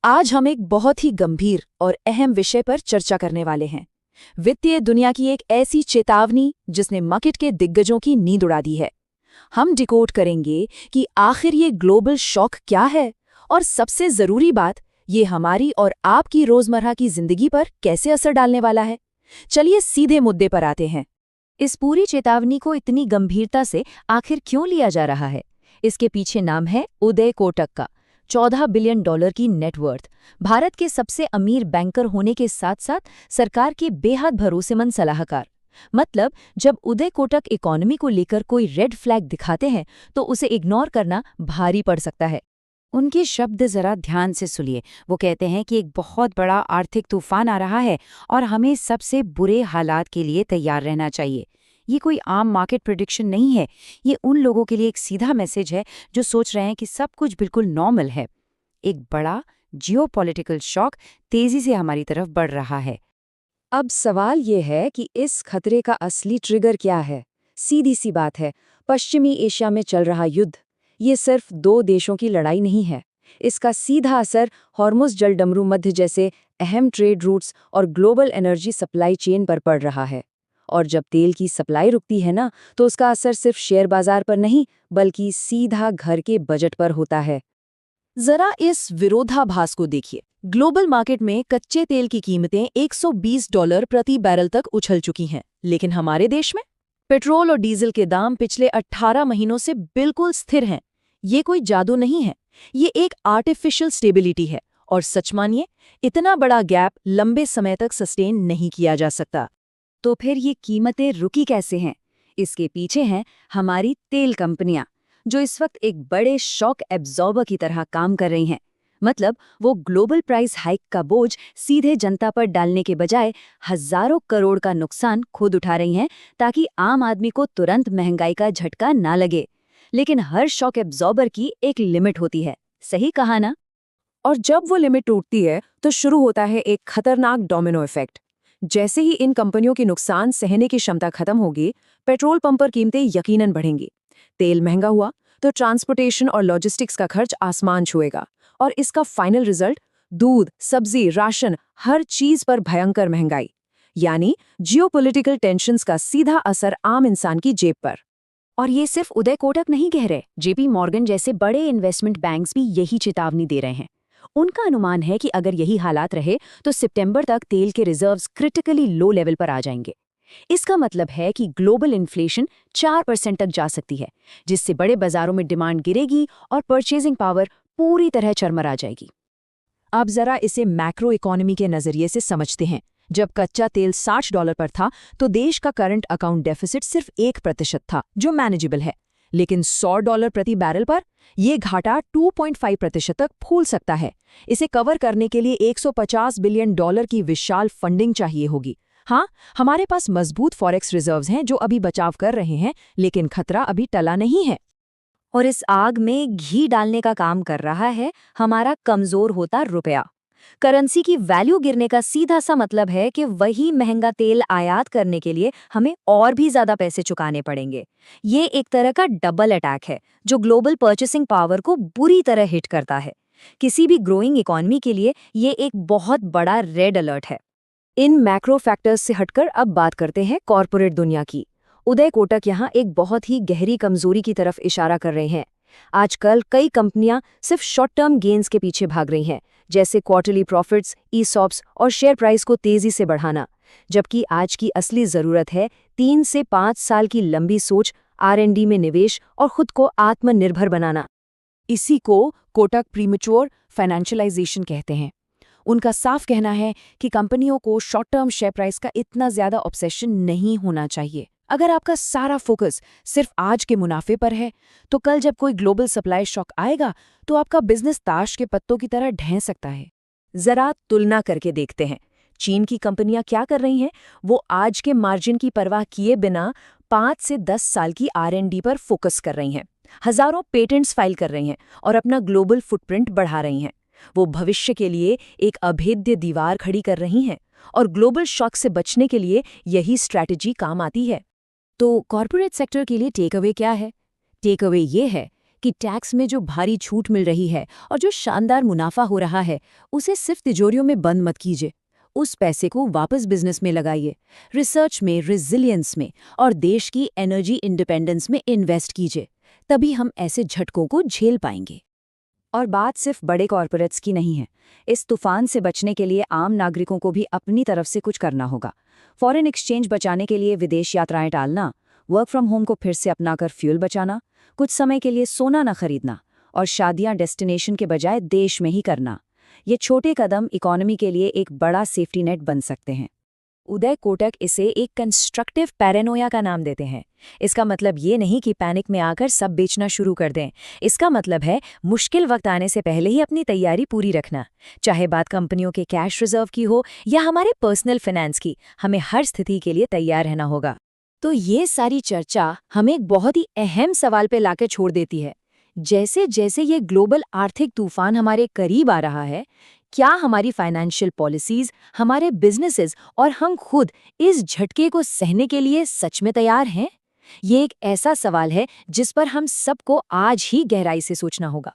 आज हम एक बहुत ही गंभीर और अहम विषय पर चर्चा करने वाले हैं। वित्तीय दुनिया की एक ऐसी चेतावनी जिसने मार्केट के दिग्गजों की नींद उड़ा दी है। हम डिकोड करेंगे कि आखिर ये ग्लोबल शॉक क्या है और सबसे जरूरी बात, ये हमारी और आपकी रोजमर्रा की जिंदगी पर कैसे असर डालने वाला है। चलिए सीधे मुद्दे पर आते हैं। इस पूरी चेतावनी को इतनी गंभीरता से आखिर क्यों लिया जा रहा है? इसके पीछे नाम है उदय कोटक का। 14 बिलियन डॉलर की नेटवर्थ, भारत के सबसे अमीर बैंकर होने के साथ साथ सरकार के बेहद भरोसेमंद सलाहकार। मतलब जब उदय कोटक इकोनॉमी को लेकर कोई रेड फ्लैग दिखाते हैं तो उसे इग्नोर करना भारी पड़ सकता है। उनके शब्द जरा ध्यान से सुनिए। वो कहते हैं कि एक बहुत बड़ा आर्थिक तूफान आ रहा है और हमें सबसे बुरे हालात के लिए तैयार रहना चाहिए। ये कोई आम मार्केट प्रेडिक्शन नहीं है, ये उन लोगों के लिए एक सीधा मैसेज है जो सोच रहे हैं कि सब कुछ बिल्कुल नॉर्मल है। एक बड़ा जियोपॉलिटिकल शॉक तेजी से हमारी तरफ बढ़ रहा है। अब सवाल ये है कि इस खतरे का असली ट्रिगर क्या है। सीधी सी बात है, पश्चिमी एशिया में चल रहा युद्ध। ये सिर्फ दो देशों की लड़ाई नहीं है। इसका सीधा असर हॉर्मुज़ जलडमरू मध्य जैसे अहम ट्रेड रूट्स और ग्लोबल एनर्जी सप्लाई चेन पर पड़ रहा है। और जब तेल की सप्लाई रुकती है ना, तो उसका असर सिर्फ शेयर बाजार पर नहीं बल्कि सीधा घर के बजट पर होता है। जरा इस विरोधाभास को देखिए। ग्लोबल मार्केट में कच्चे तेल की कीमतें $120 प्रति बैरल तक उछल चुकी हैं, लेकिन हमारे देश में पेट्रोल और डीजल के दाम पिछले 18 महीनों से बिल्कुल स्थिर हैं। ये कोई जादू नहीं है, ये एक आर्टिफिशियल स्टेबिलिटी है। और सच मानिए, इतना बड़ा गैप लंबे समय तक सस्टेन नहीं किया जा सकता। तो फिर ये कीमतें रुकी कैसे हैं? इसके पीछे हैं हमारी तेल कंपनियां, जो इस वक्त एक बड़े शॉक एब्जॉर्बर की तरह काम कर रही हैं। मतलब वो ग्लोबल प्राइस हाइक का बोझ सीधे जनता पर डालने के बजाय हजारों करोड़ का नुकसान खुद उठा रही हैं, ताकि आम आदमी को तुरंत महंगाई का झटका ना लगे। लेकिन हर शॉक एब्जॉर्बर की एक लिमिट होती है, सही कहा ना? और जब वो लिमिट टूटती है तो शुरू होता है एक खतरनाक डोमिनो इफेक्ट। जैसे ही इन कंपनियों की नुकसान सहने की क्षमता खत्म होगी, पेट्रोल पंप पर कीमतें यकीनन बढ़ेंगी। तेल महंगा हुआ तो ट्रांसपोर्टेशन और लॉजिस्टिक्स का खर्च आसमान छुएगा, और इसका फाइनल रिजल्ट दूध, सब्जी, राशन, हर चीज पर भयंकर महंगाई। यानी जियोपॉलिटिकल टेंशन्स का सीधा असर आम इंसान की जेब पर। और ये सिर्फ उदय कोटक नहीं कह रहे, जेपी मॉर्गन जैसे बड़े इन्वेस्टमेंट बैंक्स भी यही चेतावनी दे रहे हैं। उनका अनुमान है कि अगर यही हालात रहे तो सितंबर तक तेल के रिजर्व्स क्रिटिकली लो लेवल पर आ जाएंगे। इसका मतलब है कि ग्लोबल इन्फ्लेशन 4% तक जा सकती है, जिससे बड़े बाजारों में डिमांड गिरेगी और परचेजिंग पावर पूरी तरह चरमरा जाएगी। अब जरा इसे मैक्रो इकोनॉमी के नजरिए से समझते हैं। जब कच्चा तेल $60 पर था तो देश का करंट अकाउंट डेफिसिट सिर्फ 1% था, जो मैनेजेबल है। लेकिन $100 प्रति बैरल पर यह घाटा 2.5% तक फूल सकता है। इसे कवर करने के लिए $150 बिलियन की विशाल फंडिंग चाहिए होगी। हाँ, हमारे पास मजबूत फॉरेक्स रिजर्व्स हैं जो अभी बचाव कर रहे हैं, लेकिन खतरा अभी टला नहीं है। और इस आग में घी डालने का काम कर रहा है हमारा कमजोर होता रुपया। करेंसी की वैल्यू गिरने का सीधा सा मतलब है कि वही महंगा तेल आयात करने के लिए हमें और भी ज्यादा पैसे चुकाने पड़ेंगे। ये एक तरह का डबल अटैक है जो ग्लोबल परचेसिंग पावर को बुरी तरह हिट करता है। किसी भी ग्रोइंग इकोनॉमी के लिए ये एक बहुत बड़ा रेड अलर्ट है। इन मैक्रो फैक्टर्स से हटकर अब बात करते हैं कॉरपोरेट दुनिया की। उदय कोटक यहाँ एक बहुत ही गहरी कमजोरी की तरफ इशारा कर रहे हैं। आजकल कई कंपनियां सिर्फ शॉर्ट टर्म गेन्स के पीछे भाग रही हैं, जैसे क्वार्टरली प्रॉफिट्स, ईसॉप्स और शेयर प्राइस को तेजी से बढ़ाना, जबकि आज की असली जरूरत है 3 से 5 साल की लंबी सोच, R&D में निवेश और खुद को आत्मनिर्भर बनाना। इसी को कोटक प्रीमेच्योर फाइनेंशियलाइजेशन कहते हैं। उनका साफ कहना है कि कंपनियों को शॉर्ट टर्म शेयर प्राइस का इतना ज्यादा ऑब्सेशन नहीं होना चाहिए। अगर आपका सारा फोकस सिर्फ आज के मुनाफे पर है, तो कल जब कोई ग्लोबल सप्लाई शॉक आएगा तो आपका बिजनेस ताश के पत्तों की तरह ढह सकता है। जरा तुलना करके देखते हैं। चीन की कंपनियां क्या कर रही हैं? वो आज के मार्जिन की परवाह किए बिना 5 से 10 साल की R&D पर फोकस कर रही हैं, हजारों पेटेंट्स फाइल कर रही हैं और अपना ग्लोबल फुटप्रिंट बढ़ा रही हैं। वो भविष्य के लिए एक अभेद्य दीवार खड़ी कर रही हैं, और ग्लोबल शॉक से बचने के लिए यही स्ट्रैटेजी काम आती है। तो कॉर्पोरेट सेक्टर के लिए टेक अवे क्या है? टेक अवे ये है कि टैक्स में जो भारी छूट मिल रही है और जो शानदार मुनाफा हो रहा है, उसे सिर्फ तिजोरियों में बंद मत कीजिए। उस पैसे को वापस बिजनेस में लगाइए, रिसर्च में, रेजिलियंस में और देश की एनर्जी इंडिपेंडेंस में इन्वेस्ट कीजिए। तभी हम ऐसे झटकों को झेल पाएंगे। और बात सिर्फ बड़े कॉरपोरेट्स की नहीं है। इस तूफान से बचने के लिए आम नागरिकों को भी अपनी तरफ से कुछ करना होगा। फॉरेन एक्सचेंज बचाने के लिए विदेश यात्राएं टालना, वर्क फ्रॉम होम को फिर से अपनाकर फ्यूल बचाना, कुछ समय के लिए सोना न खरीदना और शादियां डेस्टिनेशन के बजाय देश में ही करना। ये छोटे कदम इकोनॉमी के लिए एक बड़ा सेफ्टी नेट बन सकते हैं। उदय कोटक इसे एक कंस्ट्रक्टिव पैरानोया का नाम देते हैं। इसका मतलब ये नहीं कि पैनिक में आकर सब बेचना शुरू कर दें। इसका मतलब है मुश्किल वक्त आने से पहले ही अपनी तैयारी पूरी रखना। चाहे बात कंपनियों के कैश रिजर्व की हो या हमारे पर्सनल फाइनेंस की, हमें हर स्थिति के लिए तैयार रहना होगा। तो ये सारी चर्चा हमें एक बहुत ही अहम सवाल पे लाकर छोड़ देती है। जैसे जैसे ये ग्लोबल आर्थिक तूफान हमारे करीब आ रहा है, क्या हमारी फाइनेंशियल पॉलिसीज, हमारे बिजनेसेस और हम खुद इस झटके को सहने के लिए सच में तैयार हैं? ये एक ऐसा सवाल है जिस पर हम सबको आज ही गहराई से सोचना होगा।